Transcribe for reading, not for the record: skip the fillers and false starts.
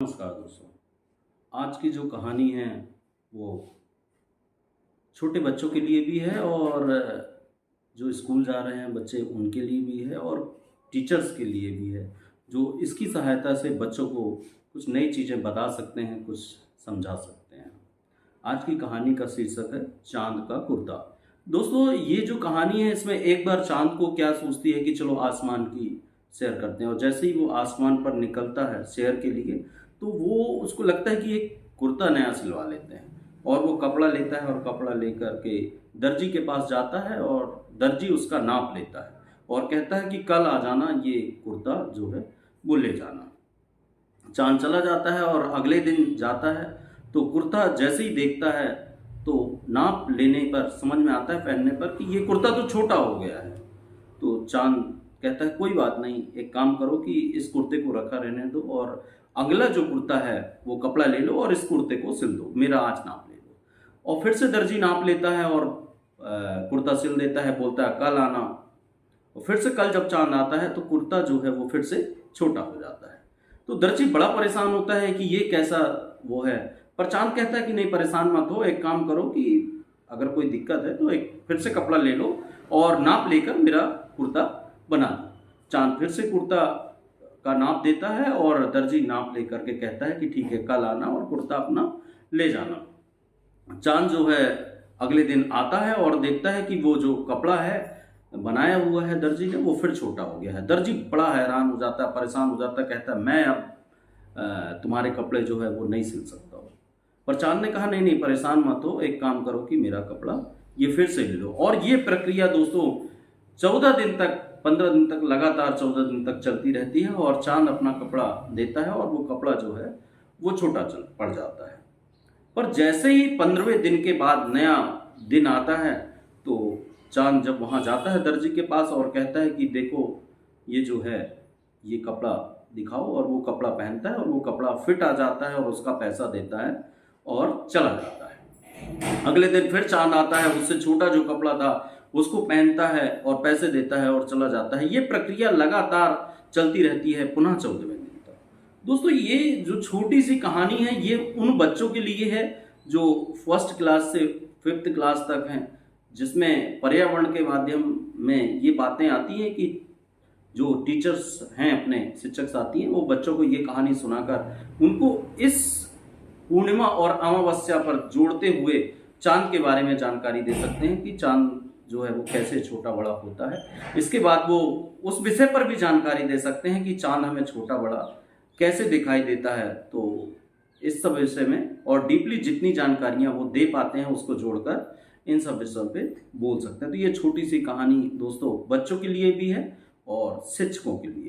नमस्कार दोस्तों। आज की जो कहानी है वो छोटे बच्चों के लिए भी है और जो स्कूल जा रहे हैं बच्चे उनके लिए भी है और टीचर्स के लिए भी है, जो इसकी सहायता से बच्चों को कुछ नई चीज़ें बता सकते हैं, कुछ समझा सकते हैं। आज की कहानी का शीर्षक है चाँद का कुर्ता। दोस्तों, ये जो कहानी है इसमें एक बार चाँद को क्या सोचती है कि चलो आसमान की सैर करते हैं, और जैसे ही वो आसमान पर निकलता है सैर के लिए, तो वो उसको लगता है कि एक कुर्ता नया सिलवा लेते हैं। और वो कपड़ा लेता है और कपड़ा लेकर के दर्जी के पास जाता है और दर्जी उसका नाप लेता है और कहता है कि कल आ जाना, ये कुर्ता जो है वो ले जाना। चाँद चला जाता है और अगले दिन जाता है, तो कुर्ता जैसे ही देखता है तो नाप लेने पर समझ में आता है, पहनने पर, कि ये कुर्ता तो छोटा हो गया है। तो चाँद कहता है कोई बात नहीं, एक काम करो कि इस कुर्ते को रखा रहने दो और अगला जो कुर्ता है वो कपड़ा ले लो और इस कुर्ते को सिल दो, मेरा आज नाप ले लो। और फिर से दर्जी नाप लेता है और कुर्ता सिल देता है, बोलता है कल आना। और फिर से कल जब चाँद आता है तो कुर्ता जो है वो फिर से छोटा हो जाता है। तो दर्जी बड़ा परेशान होता है कि ये कैसा वो है। पर चाँद कहता है कि नहीं, परेशान मत हो, एक काम करो कि अगर कोई दिक्कत है तो एक फिर से कपड़ा ले लो और नाप लेकर मेरा कुर्ता बना दो। चाँद फिर से कुर्ता का नाप देता है और दर्जी नाप लेकर के कहता है कि ठीक है, कल आना और कुर्ता अपना ले जाना। चाँद जो है अगले दिन आता है और देखता है कि वो जो कपड़ा है बनाया हुआ है दर्जी ने, वो फिर छोटा हो गया है। दर्जी बड़ा हैरान हो जाता है, परेशान हो जाता है, कहता है मैं अब तुम्हारे कपड़े जो है वो नहीं सिल सकता हूँ। पर चाँद ने कहा नहीं नहीं, परेशान मत हो, एक काम करो कि मेरा कपड़ा ये फिर से ले लो। और ये प्रक्रिया दोस्तों 14 दिन तक, 15 दिन तक, लगातार 14 दिन तक चलती रहती है और चाँद अपना कपड़ा देता है और वो कपड़ा जो है वो छोटा चल पड़ जाता है। पर जैसे ही 15वें दिन के बाद नया दिन आता है तो चाँद जब वहाँ जाता है दर्जी के पास और कहता है कि देखो ये जो है ये कपड़ा दिखाओ, और वो कपड़ा पहनता है और वो कपड़ा फिट आ जाता है और उसका पैसा देता है और चला जाता है। अगले दिन फिर चाँद आता है, उससे छोटा जो कपड़ा था उसको पहनता है और पैसे देता है और चला जाता है। ये प्रक्रिया लगातार चलती रहती है पुनः 14वें दिन तक। दोस्तों, ये जो छोटी सी कहानी है ये उन बच्चों के लिए है जो फर्स्ट क्लास से 5th क्लास तक हैं, जिसमें पर्यावरण के माध्यम में ये बातें आती हैं कि जो टीचर्स हैं, अपने शिक्षक साथी हैं, वो बच्चों को ये कहानी सुनाकर उनको इस पूर्णिमा और अमावस्या पर जोड़ते हुए चाँद के बारे में जानकारी दे सकते हैं कि चाँद जो है वो कैसे छोटा बड़ा होता है। इसके बाद वो उस विषय पर भी जानकारी दे सकते हैं कि चाँद हमें छोटा बड़ा कैसे दिखाई देता है। तो इस सब विषय में और डीपली जितनी जानकारियाँ वो दे पाते हैं उसको जोड़कर इन सब विषयों पे बोल सकते हैं। तो ये छोटी सी कहानी दोस्तों बच्चों के लिए भी है और शिक्षकों के लिए।